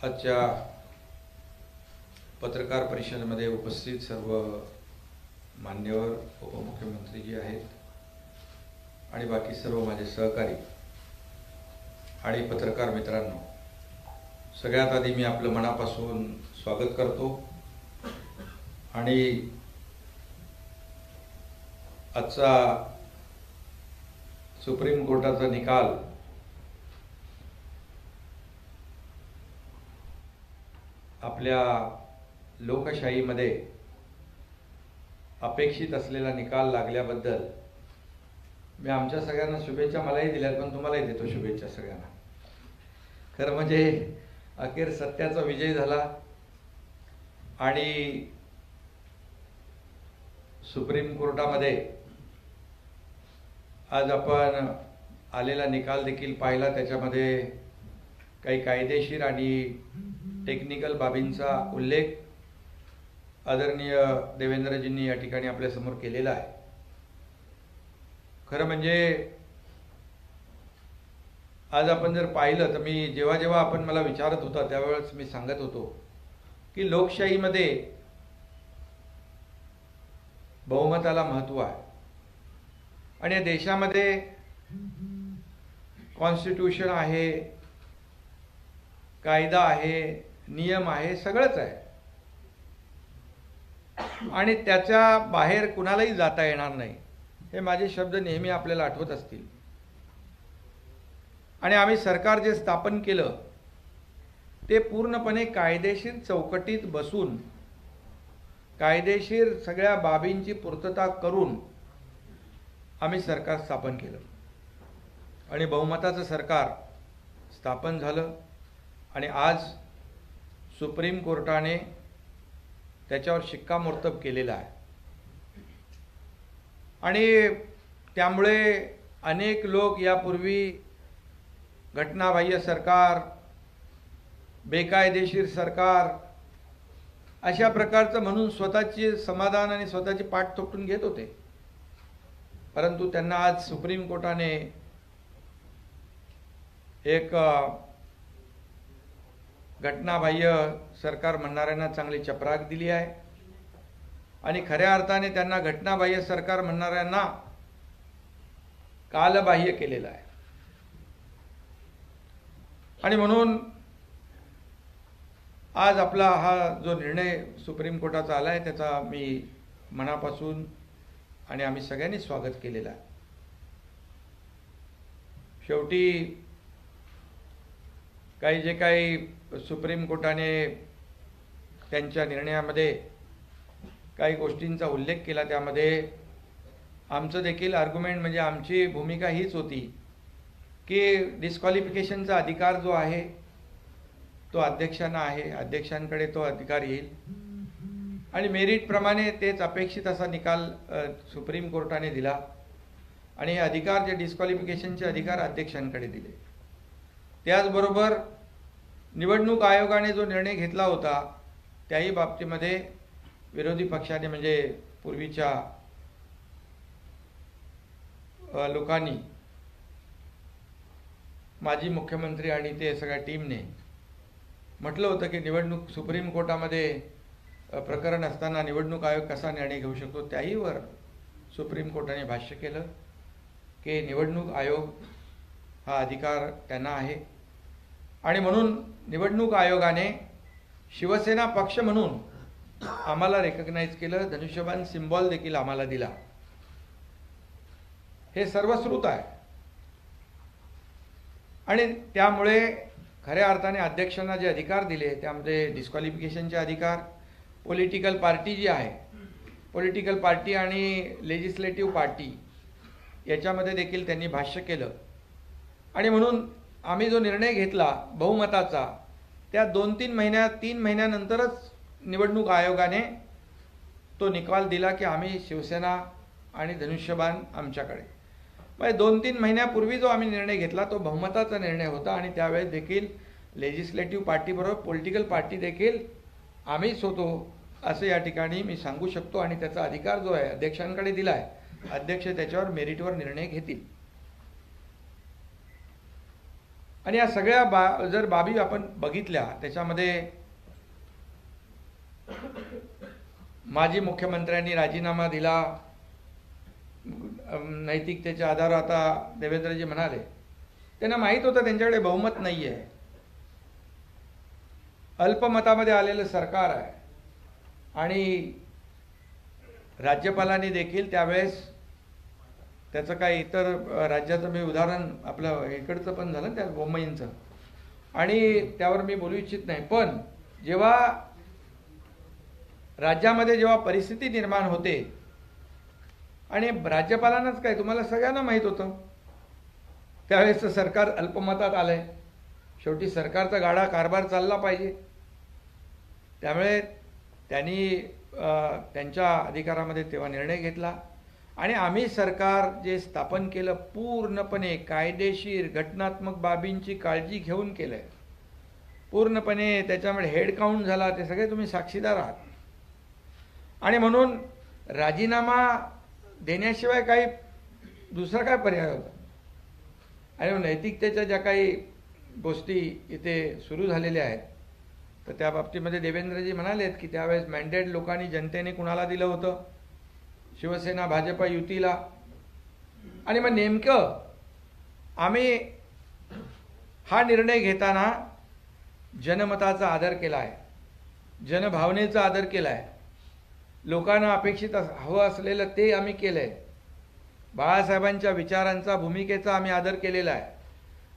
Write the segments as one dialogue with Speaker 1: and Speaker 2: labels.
Speaker 1: आजच्या पत्रकार परिषदेमध्ये उपस्थित सर्व मान्यवर उपमुख्यमंत्री जी आहेत आणि बाकी सर्व माझे सहकारी आणि पत्रकार मित्रांनो, सगळ्यात आधी मी आपलं मनापासून स्वागत करतो आणि आजचा सुप्रीम कोर्टाचा निकाल आपल्या लोकशाहीमध्ये अपेक्षित असलेला निकाल लागल्याबद्दल मी आमच्या सगळ्यांना शुभेच्छा मलाही दिल्यात, पण तुम्हालाही देतो शुभेच्छा सगळ्यांना। खरं म्हणजे अखेर सत्याचा विजय झाला आणि सुप्रीम कोर्टामध्ये आज आपण आलेला निकाल देखील पाहिला। त्याच्यामध्ये काही कायदेशीर आणि टेक्निकल बाबींचा उल्लेख आदरणीय देवेंद्रजींनी या ठिकाणी आपल्या समोर केलेला आहे। खरं म्हणजे आज आपण जर पाहिलं तर मी जेव्हा आपण मला विचारत होता त्यावेळेस मी सांगत होतो की लोकशाहीमध्ये बहुमताला महत्त्व आहे आणि या देशामध्ये कॉन्स्टिट्यूशन आहे, कायदा आहे, नियम आहे, सगळंच आहे आणि त्याच्या बाहेर कुणालाही जाता येणार नाही। हे माझे शब्द नेहमी आपल्याला आठवत असतील। आणि आम्ही सरकार जे स्थापन केलं ते पूर्णपणे कायदेशीर चौकटीत बसून कायदेशीर सगळ्या बाबींची पूर्तता करून आम्ही सरकार स्थापन केलं आणि बहुमताचं सरकार स्थापन झालं आणि आज सुप्रीम कोर्टाने त्याच्यावर शिक्कामोर्तब केलेला आहे आणि त्यामुळे अनेक लोक यापूर्वी घटनाबाह्य सरकार, बेकायदेशीर सरकार अशा प्रकारचं म्हणून स्वतःची समाधान आणि स्वतःची पाठ थोपटून घेत होते, परंतु त्यांना आज सुप्रीम कोर्टाने एक घटनाबाह्य सरकार म्हणणाऱ्यांना चांगली चपराक दिली आहे आणि खऱ्या अर्थाने त्यांना घटनाबाह्य सरकार म्हणणाऱ्यांना कालबाह्य केलेलं आहे। आणि म्हणून आज आपला हा जो निर्णय सुप्रीम कोर्टाचा आला आहे त्याचा मी मनापासून आणि आम्ही सगळ्यांनी स्वागत केलेलं आहे। शेवटी जे काही सुप्रीम कोर्टाने त्यांच्या निर्णयामध्ये काही गोष्टींचा उल्लेख केला त्यामध्ये आमचं देखील आर्ग्युमेंट म्हणजे आमची भूमिका हीच होती की डिस्क्वालिफिकेशनचा अधिकार जो आहे तो अध्यक्षांना आहे, अध्यक्षांकडे तो अधिकार येईल आणि मेरिट प्रमाणे तेच अपेक्षित असा निकाल सुप्रीम कोर्टाने दिला आणि हे अधिकार जे डिस्क्वालिफिकेशनचे अधिकार अध्यक्षांकडे दिले। त्याचबरोबर निवडणूक आयोगाने जो निर्णय घेतला होता त्याही बाबतीमध्ये विरोधी पक्षाने म्हणजे पूर्वीच्या लोकांनी, माजी मुख्यमंत्री आणि ते सगळ्या टीमने म्हटलं होतं की निवडणूक सुप्रीम कोर्टामध्ये प्रकरण असताना निवडणूक आयोग कसा निर्णय घेऊ शकतो, त्याहीवर सुप्रीम कोर्टाने भाष्य केलं की निवडणूक आयोग हा अधिकार त्यांना आहे आणि म्हणून निवडणूक आयोगाने शिवसेना पक्ष म्हणून आम्हाला रेकग्नाइज केलं, धनुष्यबाण सिम्बॉल देखील आम्हाला दिला। हे सर्वश्रुत आहे आणि त्यामुळे खऱ्या अर्थाने अध्यक्षांना जे अधिकार दिले त्यामध्ये डिस्क्वालिफिकेशनचे अधिकार, पॉलिटिकल पार्टी जी आहे, पॉलिटिकल पार्टी आणि लेजिस्लेटिव्ह पार्टी याच्यामध्ये देखील त्यांनी भाष्य केलं आणि म्हणून आम्ही जो निर्णय घेतला बहुमताचा त्या 2-3 महिन्यानंतरच निवडणूक आयोगाने तो निकाल दिला की आम्ही शिवसेना आणि धनुष्यबाण आमच्याकडे। म्हणजे 2-3 महिन्यापूर्वी जो आम्ही निर्णय घेतला तो बहुमताचा निर्णय होता आणि त्यावेळेस देखील लेजिस्लेटिव्ह पार्टीबरोबर पॉलिटिकल पार्टी देखील आम्हीच होतो असं या ठिकाणी मी सांगू शकतो आणि त्याचा अधिकार जो आहे अध्यक्षांकडे दिला आहे। अध्यक्ष त्याच्यावर मेरिटवर निर्णय घेतील। आणि या सगळ्या जर बाबी आपण बघितल्या त्याच्यामध्ये माजी मुख्यमंत्र्यांनी राजीनामा दिला, नैतिकतेच्या आधारावर आता देवेंद्रजी म्हणाले, त्यांना माहीत होतं त्यांच्याकडे बहुमत नाही आहे, अल्पमतामध्ये आलेलं सरकार आहे आणि राज्यपालांनी देखील त्यावेळेस त्याचं काही इतर राज्याचं मी उदाहरण आपलं इकडचं पण झालं त्या बोम्मईंचं आणि त्यावर मी बोलू इच्छित नाही, पण जेव्हा राज्यामध्ये जेव्हा परिस्थिती निर्माण होते आणि राज्यपालांनाच काय तुम्हाला सगळ्यांना माहीत होतं त्यावेळेसचं सरकार अल्पमतात आलंय, शेवटी सरकारचा गाडा कारभार चालला पाहिजे, त्यामुळे त्यांनी त्यांच्या अधिकारामध्ये तेव्हा निर्णय घेतला आणि आम्ही सरकार जे स्थापन केलं पूर्णपणे कायदेशीर घटनात्मक बाबींची काळजी घेऊन केलंय, पूर्णपणे त्याच्यामध्ये हेड काउंट झाला, ते सगळे तुम्ही साक्षीदार आहात आणि म्हणून राजीनामा देण्याशिवाय काही दुसरा काय पर्याय होता आणि नैतिकतेच्या ज्या काही गोष्टी इथे सुरू झालेल्या आहेत तर त्या बाबतीमध्ये देवेंद्रजी म्हणालेत की त्यावेळेस मॅन्डेट लोकांनी जनतेने कुणाला दिलं होतं, शिवसेना भाजप युतीला, आणि मग नेमकं आम्ही हा निर्णय घेताना जनमताचा आदर केला आहे, जनभावनेचा आदर केला आहे, लोकांना अपेक्षित हवं असलेलं ते आम्ही केलं आहे, बाळासाहेबांच्या विचारांचा भूमिकेचा आम्ही आदर केलेला आहे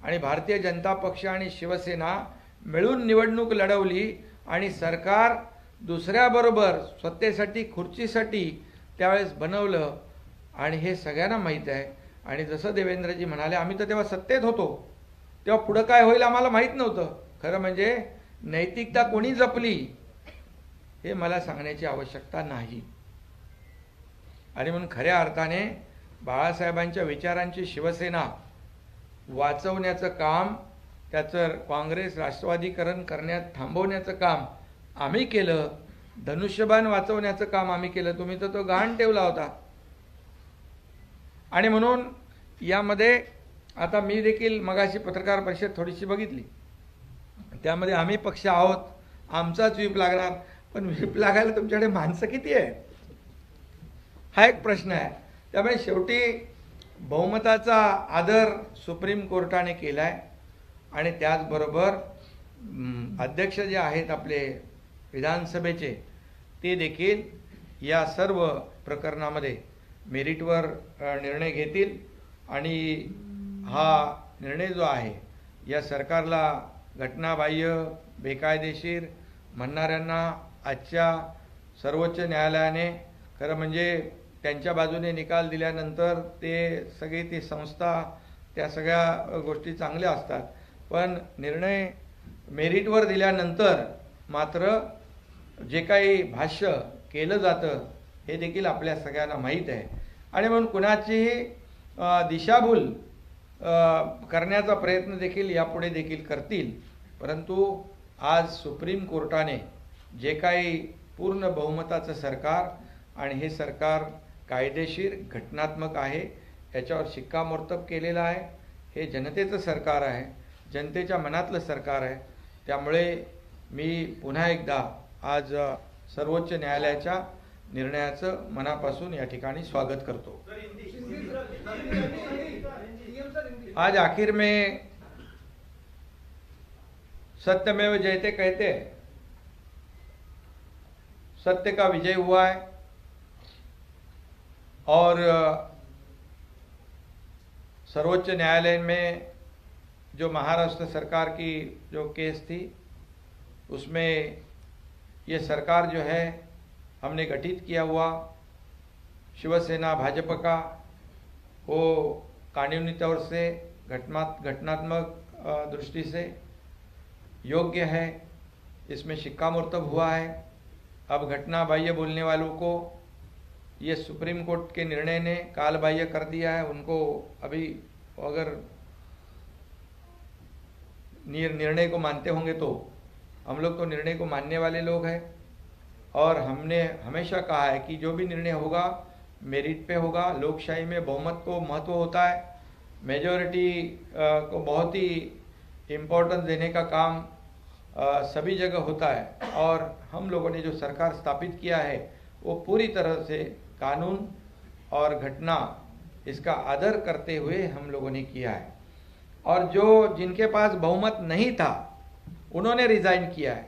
Speaker 1: आणि भारतीय जनता पक्ष आणि शिवसेना मिळून निवडणूक लढवली आणि सरकार दुसऱ्याबरोबर सत्तेसाठी खुर्चीसाठी त्यावेळेस बनवलं आणि हे सगळ्यांना माहीत आहे आणि जसं देवेंद्रजी म्हणाले आम्ही तर तेव्हा सत्तेत होतो, तेव्हा पुढं काय होईल आम्हाला माहीत नव्हतं, खरं म्हणजे नैतिकता कोणी जपली हे मला सांगण्याची आवश्यकता नाही आणि म्हणून खऱ्या अर्थाने बाळासाहेबांच्या विचारांची शिवसेना वाचवण्याचं काम, त्याचं काँग्रेस राष्ट्रवादीकरण करण्यात थांबवण्याचं काम आम्ही केलं, धनुष्यबाण वाचवण्याचं काम आम्ही केलं, तुम्ही तर तो गहाण ठेवला होता आणि म्हणून यामध्ये आता मी देखील मगाशी पत्रकार परिषद थोडीशी बघितली, त्यामध्ये आम्ही पक्ष आहोत, आमचाच व्हीप लागणार, पण व्हीप लागायला तुमच्याकडे माणसं किती आहेत हा एक प्रश्न आहे, त्यामुळे शेवटी बहुमताचा आदर सुप्रीम कोर्टाने केलाय आणि त्याचबरोबर अध्यक्ष जे आहेत आपले विधानसभेचे ते देखील या सर्व प्रकरणामध्ये मेरिटवर निर्णय घेतील आणि हा निर्णय जो आहे या सरकारला घटनाबाह्य बेकायदेशीर म्हणणाऱ्यांना आजच्या सर्वोच्च न्यायालयाने खरं म्हणजे त्यांच्या बाजूने निकाल दिल्यानंतर ते सगळी ती संस्था त्या सगळ्या गोष्टी चांगल्या असतात, पण निर्णय मेरिटवर दिल्यानंतर मात्र जे काही भाष्य केलं जातं हे देखील आपल्या सगळ्यांना माहीत आहे आणि म्हणून कुणाचीही दिशाभूल करण्याचा प्रयत्न देखील यापुढे देखील करतील, परंतु आज सुप्रीम कोर्टाने जे काही पूर्ण बहुमताचं सरकार आणि हे सरकार कायदेशीर घटनात्मक आहे याच्यावर शिक्कामोर्तब केलेलं आहे, हे जनतेचं सरकार आहे, जनतेच्या मनातलं सरकार आहे, त्यामुळे मी पुन्हा एकदा आज सर्वोच्च न्यायालयाच्या निर्णयाचं मनापासून या ठिकाणी स्वागत करतो। आज आखिर में सत्यमेव जयते कहते हैं, सत्य का विजय हुआ है और सर्वोच्च न्यायालय में जो महाराष्ट्र सरकार की जो केस थी उसमें ये सरकार जो है हमने गठित किया हुआ शिवसेना भाजपा का वो कानूनी तौर से घटनात्मक दृष्टि से योग्य है, इसमें शिक्कामोर्तब हुआ है। अब घटना बाह्य बोलने वालों को ये सुप्रीम कोर्ट के निर्णय ने काल बाह्य कर दिया है, उनको अभी अगर निर्णय को मानते होंगे तो हम लोग तो निर्णय को मानने वाले लोग हैं और हमने हमेशा कहा है कि जो भी निर्णय होगा मेरिट पे होगा। लोकशाही में बहुमत को महत्व होता है, मेजॉरिटी को बहुत ही इम्पोर्टेंस देने का काम सभी जगह होता है और हम लोगों ने जो सरकार स्थापित किया है वो पूरी तरह से कानून और घटना इसका आदर करते हुए हम लोगों ने किया है। और जो जिनके पास बहुमत नहीं था उन्होंने रिज़ाइन किया है।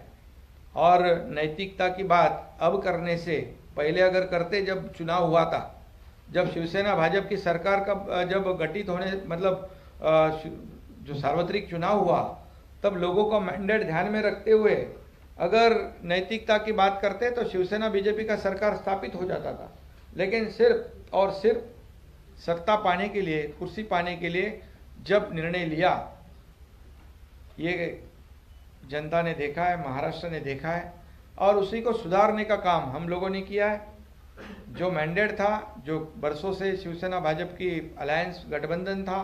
Speaker 1: और नैतिकता की बात अब करने से पहले अगर करते, जब चुनाव हुआ था, जब शिवसेना भाजपा की सरकार का जब गठित होने मतलब जो सार्वत्रिक चुनाव हुआ, तब लोगों का मैंडेट ध्यान में रखते हुए अगर नैतिकता की बात करते तो शिवसेना बीजेपी का सरकार स्थापित हो जाता था। लेकिन सिर्फ और सिर्फ सत्ता पाने के लिए, कुर्सी पाने के लिए जब निर्णय लिया, ये जनता ने देखा है, महाराष्ट्र ने देखा है और उसी को सुधारने का काम हम लोगों ने किया है। जो मैंडेट था, जो बरसों से शिवसेना भाजपा की अलायंस गठबंधन था,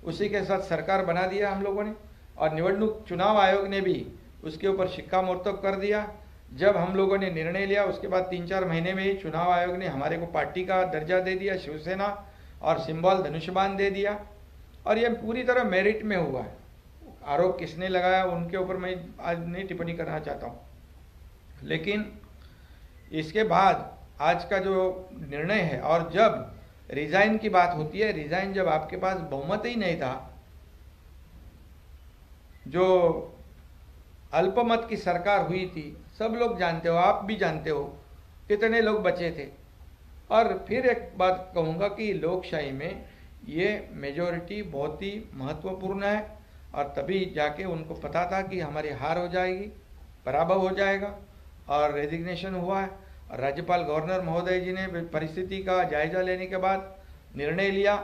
Speaker 1: उसी के साथ सरकार बना दिया हम लोगों ने। और निवडणूक चुनाव आयोग ने भी उसके ऊपर शिक्कामोर्तब कर दिया। जब हम लोगों ने निर्णय लिया उसके बाद 3-4 महीने में ही चुनाव आयोग ने हमारे को पार्टी का दर्जा दे दिया, शिवसेना, और सिंबल धनुष्यबाण दे दिया। और ये पूरी तरह मेरिट में हुआ है। आरोप किसने लगाया उनके ऊपर मैं आज नहीं टिप्पणी करना चाहता हूँ, लेकिन इसके बाद आज का जो निर्णय है, और जब रिजाइन की बात होती है, रिजाइन जब आपके पास बहुमत ही नहीं था, जो अल्पमत की सरकार हुई थी, सब लोग जानते हो, आप भी जानते हो कितने लोग बचे थे। और फिर एक बात कहूँगा कि लोकशाही में ये मेजॉरिटी बहुत ही महत्वपूर्ण है और तभी जाके उनको पता था कि हमारी हार हो जाएगी, पराभव हो जाएगा। और रेजिग्नेशन हुआ है और राज्यपाल गवर्नर महोदय जी ने परिस्थिति का जायजा लेने के बाद निर्णय लिया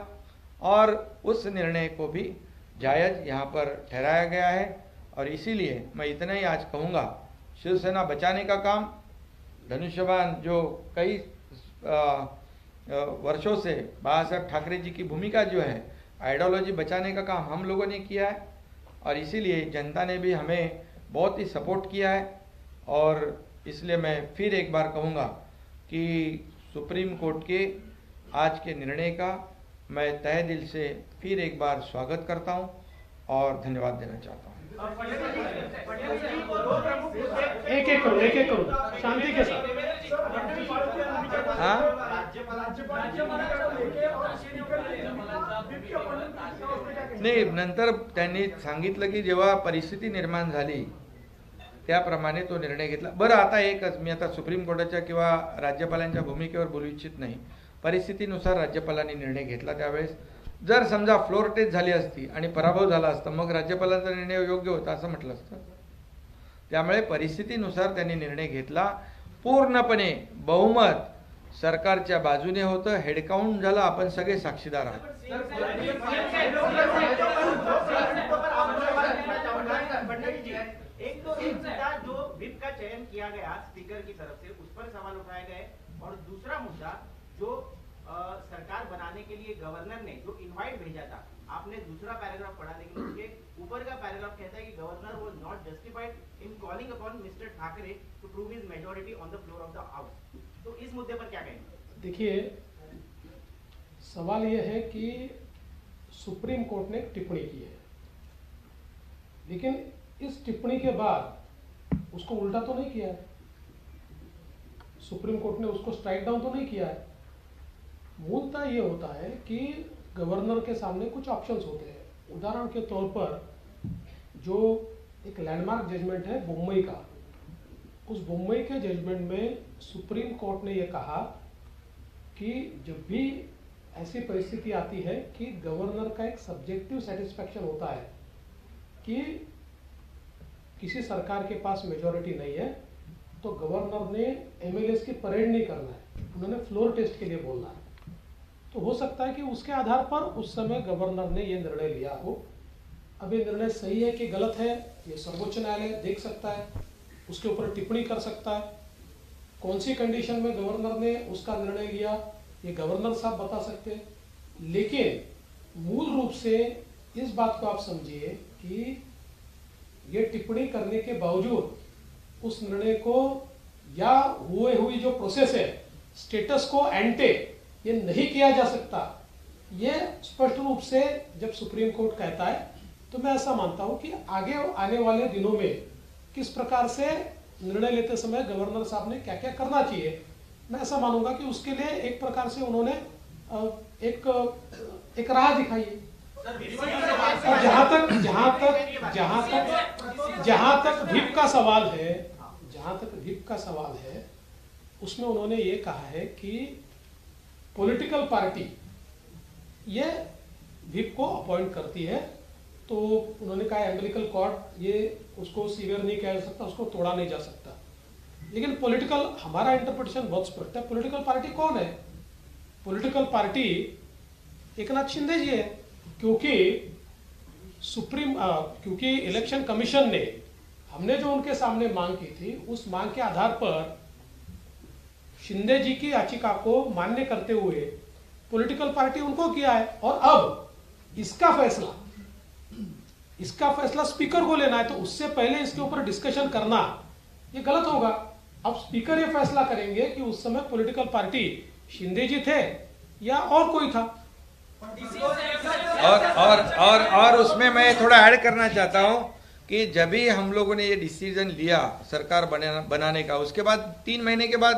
Speaker 1: और उस निर्णय को भी जायज़ यहाँ पर ठहराया गया है। और इसीलिए मैं इतना ही आज कहूँगा, शिवसेना बचाने का काम, धनुष्यबाण जो कई वर्षों से बाला साहब ठाकरे जी की भूमिका जो है, आइडियोलॉजी बचाने का काम हम लोगों ने किया है और इसीलिए जनता ने भी हमें बहुत ही सपोर्ट किया है। और इसलिए मैं फिर एक बार कहूँगा कि सुप्रीम कोर्ट के आज के निर्णय का मैं तहे दिल से फिर एक बार स्वागत करता हूँ और धन्यवाद देना चाहता हूँ।
Speaker 2: एक एक करो शांति के साथ।
Speaker 1: नाही, नंतर त्यांनी सांगितलं की जेव्हा परिस्थिती निर्माण झाली त्याप्रमाणे तो निर्णय घेतला। बरं, आता एकच, मी आता सुप्रीम कोर्टाच्या किंवा राज्यपालांच्या भूमिकेवर बोलू इच्छित नाही। परिस्थितीनुसार राज्यपालांनी निर्णय घेतला। त्यावेळेस जर समजा फ्लोर टेस्ट झाली असती आणि पराभव झाला असता, मग राज्यपालांचा निर्णय योग्य होता असं म्हटलं असतं। त्यामुळे परिस्थितीनुसार त्यांनी निर्णय घेतला। पूर्णपणे बहुमत सरकारच्या बाजूने होतं। हेडकाउंट झालं, आपण सगळे साक्षीदार आहात।
Speaker 3: एक तो एक मुद्दा जो विप का चयन किया गया स्पीकर की तरफ से, उस पर सवाल उठाए गए, और दूसरा मुद्दा जो सरकार बनाने के लिए गवर्नर ने जो इनवाइट भेजा था, आपने दूसरा पैराग्राफ पढ़ा, लेकिन उसके ऊपर का पैराग्राफ कहता है कि governor was not justified in calling upon mister Thackeray to prove his majority on the floor of the house. तो इस मुद्दे पर क्या कहेंगे?
Speaker 2: देखिए, सवाल यह है कि सुप्रीम कोर्ट ने टिप्पणी की है, लेकिन इस टिप्पणी के बाद उसको उल्टा तो नहीं किया है। सुप्रीम कोर्ट ने उसको स्ट्राइक डाउन तो नहीं किया है। मूलतः ये होता है कि गवर्नर के सामने कुछ ऑप्शंस होते हैं। उदाहरण के तौर पर जो एक लैंडमार्क जजमेंट है बम्बई का, उस बम्बई के जजमेंट में सुप्रीम कोर्ट ने यह कहा कि जब भी ऐसी परिस्थिति आती है कि गवर्नर का एक सब्जेक्टिव सेटिस्फैक्शन होता है कि किसी सरकार के पास मेजॉरिटी नहीं है, तो गवर्नर ने एमएलएस की परेड नहीं करना है, उन्होंने फ्लोर टेस्ट के लिए बोलना है। तो हो सकता है कि उसके आधार पर उस समय गवर्नर ने ये निर्णय लिया हो। अब ये निर्णय सही है कि गलत है, ये सर्वोच्च न्यायालय देख सकता है, उसके ऊपर टिप्पणी कर सकता है। कौन सी कंडीशन में गवर्नर ने उसका निर्णय लिया, ये गवर्नर साहब बता सकते हैं। लेकिन मूल रूप से इस बात को आप समझिए कि ये टिप्पणी करने के बावजूद उस निर्णय को या हुई जो प्रोसेस है, स्टेटस को एंटे ये नहीं किया जा सकता। ये स्पष्ट रूप से जब सुप्रीम कोर्ट कहता है तो मैं ऐसा मानता हूं कि आगे आने वाले दिनों में किस प्रकार से निर्णय लेते समय गवर्नर साहब ने क्या क्या करना चाहिए, मैं ऐसा मानूंगा कि उसके लिए एक प्रकार से उन्होंने एक राह दिखाई है। और जहां तक व्हिप का सवाल है, उसमें उन्होंने ये कहा है कि पॉलिटिकल पार्टी ये व्हिप को अपॉइंट करती है, तो उन्होंने कहा एम्बिलिकल कॉर्ड ये उसको सीवियर नहीं कह सकता, उसको तोड़ा नहीं जा सकता। लेकिन पॉलिटिकल, हमारा इंटरप्रिटेशन बहुत स्पष्ट है। पॉलिटिकल पार्टी कौन है? पॉलिटिकल पार्टी एकनाथ शिंदे जी है, क्योंकि इलेक्शन कमीशन ने, हमने जो उनके सामने मांग की थी, उस मांग के आधार पर शिंदे जी की याचिका को मान्य करते हुए पॉलिटिकल पार्टी उनको किया है। और अब इसका फैसला स्पीकर को लेना है, तो उससे पहले इसके ऊपर डिस्कशन करना ये गलत होगा। अब स्पीकर ये फैसला करेंगे कि उस समय पॉलिटिकल पार्टी शिंदे जी थे या और कोई था।
Speaker 1: और उसमें मैं थोड़ा ऐड करना चाहता हूं कि जब भी हम लोगों ने ये डिसीजन लिया सरकार बनाने का, उसके बाद 3 महीने के बाद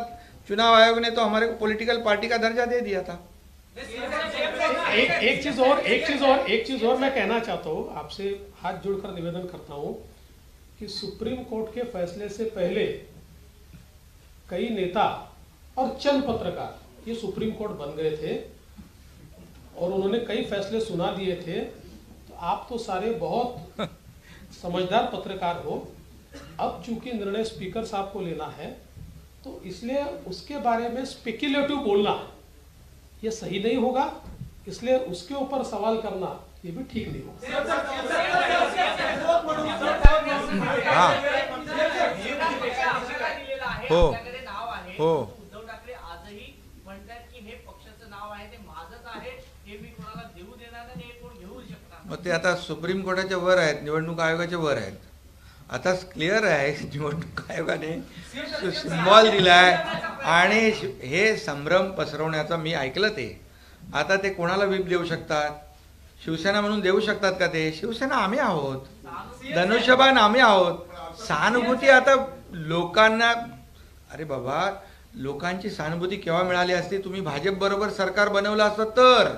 Speaker 1: चुनाव आयोग ने तो हमारे को पॉलिटिकल पार्टी का दर्जा दे दिया था।
Speaker 2: एक चीज और मैं कहना चाहता हूं, आपसे हाथ जोड़कर निवेदन करता हूं कि सुप्रीम कोर्ट के फैसले से पहले कई नेता और चंद पत्रकार ये सुप्रीम कोर्ट बन गए थे और उन्होंने कई फैसले सुना दिए थे। तो आप तो सारे बहुत समझदार पत्रकार हो। अब चूंकि निर्णय स्पीकर साहब को लेना है, तो इसलिए उसके बारे में स्पेक्युलेटिव बोलना ये सही नहीं होगा, इसलिए उसके ऊपर सवाल करना ये भी ठीक नहीं होगा।
Speaker 1: हो
Speaker 4: उद्धव ठाकरे आजही म्हणतात की हे पक्षाचं नाव आहे, ते माझंच आहे, हे मी कोणाला देऊ देणार नाही, हे कोण घेऊ शकणार.
Speaker 1: मग ते आता सुप्रीम कोर्टाच्या वर आहेत, निवडणूक आयोगाच्या वर आहेत. आता क्लिअर आहे निवडणूक आयोगाने सिम्बॉल दिलाय आणि हे संभ्रम पसरवण्याचा मी ऐकलं ते. आता ते कोणाला व्हीप देऊ शकतात? शिवसेना म्हणून देऊ शकतात का ते? शिवसेना आम्ही आहोत, धनुष्यबाण आम्ही आहोत. सहानुभूती आता लोकांना, अरे बाबा, लोकांची सहानुभूती केव्हा मिळाली असती? तुम्ही भाजप बरोबर सरकार बनवलं असतं तर.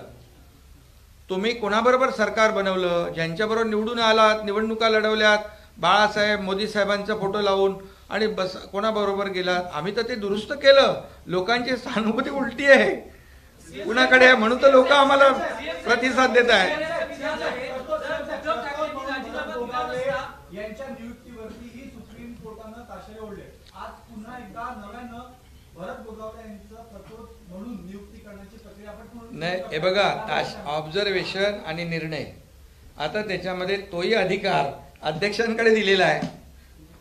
Speaker 1: तुम्ही कोणाबरोबर सरकार बनवलं? ज्यांच्याबरोबर निवडून आलात, निवडणुका लढवल्यात, बाळासाहेब मोदी साहेबांचा फोटो लावून, आणि बस कोणाबरोबर गेलात? आम्ही तर ते दुरुस्त केलं. लोकांची सहानुभूती उलटी आहे, कुणाकडे आहे म्हणून तर लोक आम्हाला प्रतिसाद देत आहेत.
Speaker 5: यांच्या नियुक्तीवरतीही सुप्रीम कोर्टानं ताशेरे ओढले. आज पुन्हा एकदा नव्यानं भरत गोगावले यांचं प्रतोद म्हणून नियुक्ती करण्याची प्रक्रिया आपण
Speaker 1: नाही, हे बघा, ऑब्झर्वेशन आणि निर्णय, आता त्याच्यामध्ये तोही अधिकार अध्यक्षांकडे दिलेला आहे.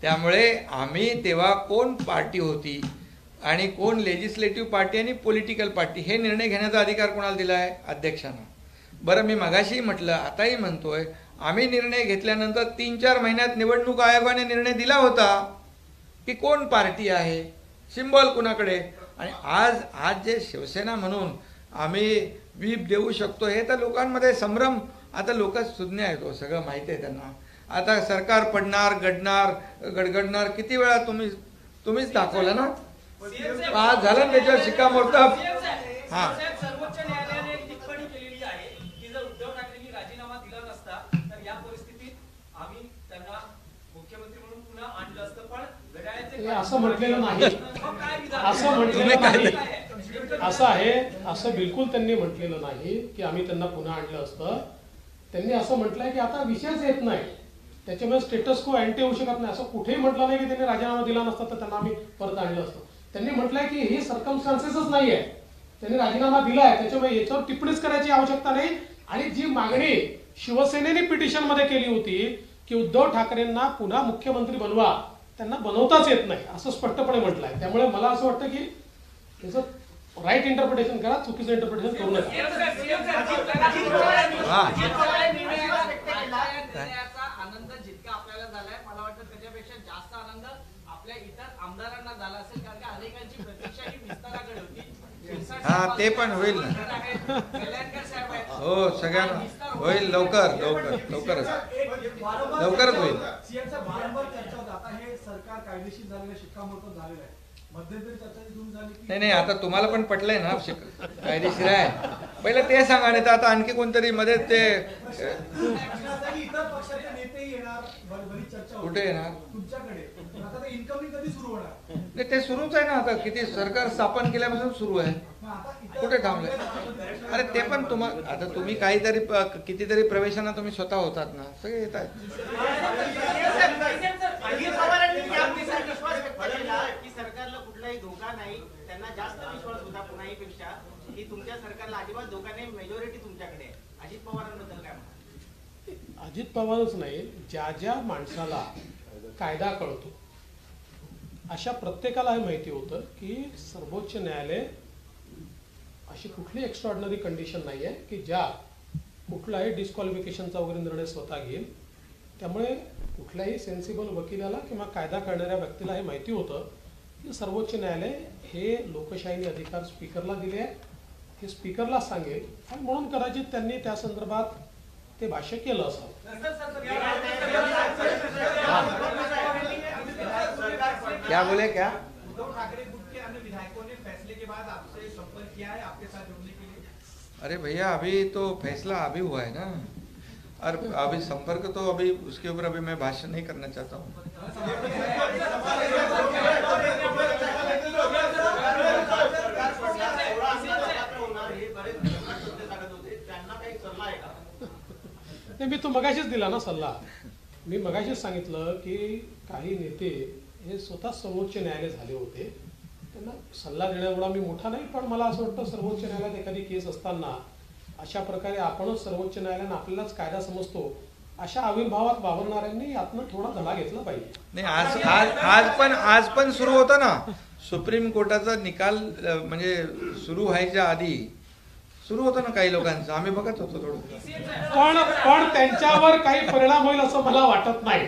Speaker 1: त्यामुळे आम्ही तेव्हा कोण पार्टी होती आणि कोण लेजिस्लेटिव्ह पार्टी आणि पॉलिटिकल पार्टी, हे निर्णय घेण्याचा अधिकार कोणाला दिला आहे? अध्यक्षांना. बरं, मी मगाशी म्हटलं, आताही म्हणतोय, आम्ही निर्णय घेतल्यानंतर 3-4 महिन्यात निवडणूक आयोगाने निर्णय दिला होता की कोण पार्टी आहे, सिम्बॉल कुणाकडे. आणि आज जे शिवसेना म्हणून आम्ही व्हीप देऊ शकतो, हे तर लोकांमध्ये संभ्रम. आता लोक सुज्ञ आहेत, हो, सगळं माहिती आहे त्यांना. आता सरकार पडणार, गडगडणार किती वेळा तुम्हीच दाखवलं ना. आज झालं त्याच्यावर शिक्कामोर्तब. हा,
Speaker 4: सर्वोच्च न्यायालयाने एक टिप्पणी केलेली आहे की जर उद्धव ठाकरेंनी राजीनामा दिला नसता तर या परिस्थितीत आम्ही त्यांना मुख्यमंत्री म्हणून पुन्हा आणलं असतं. पण घड्याळाचे
Speaker 2: असं म्हटलेलं नाही, असं बिलकुल त्यांनी म्हटलेलं नाही की आम्ही त्यांना पुन्हा आणलं असतं. त्यांनी असं म्हटलंय की आता विषयच येत नाही, त्याच्यामुळे स्टेटस को अँटी होऊ शकत नाही. असं कुठेही म्हटलं नाही की त्यांनी राजीनामा दिला नसता तर त्यांना आम्ही परत आणलं असतं. त्यांनी म्हटलंय की ही सर्कमस्टान्सेसच नाहीये, त्यांनी राजीनामा दिलाय, त्याच्यामुळे याच्यावर टिप्पणीच करायची आवश्यकता नाही. आणि जी मागणी शिवसेनेने पिटिशन मध्ये केली होती की उद्धव ठाकरेंना पुन्हा मुख्यमंत्री बनवा, त्यांना बनवताच येत नाही असं स्पष्टपणे म्हटलंय. त्यामुळे मला असं वाटतं की त्याचं राईट इंटरप्रिटेशन करा, चुकीचं इंटरप्रिटेशन करू नका.
Speaker 4: आनंद जितका आपल्याला झालाय, मला वाटतं त्याच्यापेक्षा जास्त आनंद आपल्या इतर आमदारांना झाला असेल, कारण की अनेकांची प्रतीक्षा ही विस्ताराकडे होती.
Speaker 1: हा ते पण होईल ना. हो सगळ्यांना होईल लवकरच लवकरच होईल.
Speaker 5: सीएम साहेब वारंवार चर्चा होते. आता हे सरकार कायदेशीर झालेलं शिक्कामोर्तब झालेलं आहे. मध्यंतरी चर्चा तिथून झाली की
Speaker 1: नाही आता तुम्हाला पण पटलंय ना कायदेशीर आहे. पहिलं ते सांगा, नाही तर आता आणखी कोणतरी मध्ये ते
Speaker 5: इतर पक्षाचे नेतेही येणार, बरीच चर्चा होती.
Speaker 1: कुठे येणार?
Speaker 5: तुमच्याकडे. आता ते इन्कमिंग कधी सुरू होणार?
Speaker 1: नाही ते सुरूच आहे ना. आता किती सरकार स्थापन केल्यापासून सुरू आहे.
Speaker 5: मग आता इतर
Speaker 1: कुठे थांबलंय? अरे ते पण तुम्हाला आता तुम्ही काहीतरी कितीतरी प्रवेशांना तुम्ही स्वतः होतात ना, सगळे येत आहेत.
Speaker 3: अजित पवारांनी याबद्दल विश्वास व्यक्त केला की सरकारला कुठलाही धोका नाही. त्यांना जास्त विश्वास होता पुन्हाहीपेक्षा की तुमच्या सरकारला अजिबात धोका नाही, मेजॉरिटी तुमच्याकडे आहे. अजित पवारांबद्दल काय म्हणतात?
Speaker 2: अजित पवारच नाही, ज्या माणसाला कायदा कळतो अशा प्रत्येकाला हे माहिती होतं की सर्वोच्च न्यायालय अशी कुठली एक्स्ट्रॉर्डिनरी कंडिशन नाही आहे की ज्या कुठलाही डिस्क्वालिफिकेशनचा वगैरे निर्णय स्वतः घेईल. त्यामुळे कुठल्याही सेन्सिबल वकिलाला किंवा कायदा करणाऱ्या व्यक्तीला हे माहिती होतं की सर्वोच्च न्यायालय हे लोकशाहीने अधिकार स्पीकरला दिले आहे, हे स्पीकरला सांगेल आणि म्हणून कदाचित त्यांनी त्या संदर्भात ते भाष्य केलं असावं.
Speaker 1: क्या बोले क्या?
Speaker 5: उद्धव ठाकरे गुट के अन्य विधायकों ने फैसले के बाद आपसे संपर्क किया है आपके साथ जुड़ने के लिए?
Speaker 1: अरे भैया अभी तो फैसला अभी हुआ है ना, और अभी संपर्क तो अभी उसके ऊपर अभी मैं भाष्य नहीं करना चाहता हूँ.
Speaker 2: नाही मी तो मगाशीच दिला ना सल्ला. मी मगाशीच सांगितलं की काही नेते हे स्वतः सर्वोच्च न्यायालय झाले होते, त्यांना सल्ला देण्याएवढा मी मोठा नाही, पण मला असं वाटतं सर्वोच्च न्यायालयात एखादी केस असताना अशा प्रकारे आपणच सर्वोच्च न्यायालयानं आपल्यालाच कायदा समजतो अशा आविर्भावात वावरणाऱ्यांनी यातनं थोडा धडा घेतला पाहिजे.
Speaker 1: नाही आज पण सुरू होतं ना सुप्रीम कोर्टाचा निकाल, म्हणजे सुरू व्हायच्या आधी सुरू होतं ना काही लोकांचं, आम्ही बघत होतो थोडं.
Speaker 2: पण त्यांच्यावर काही परिणाम होईल असं मला वाटत नाही.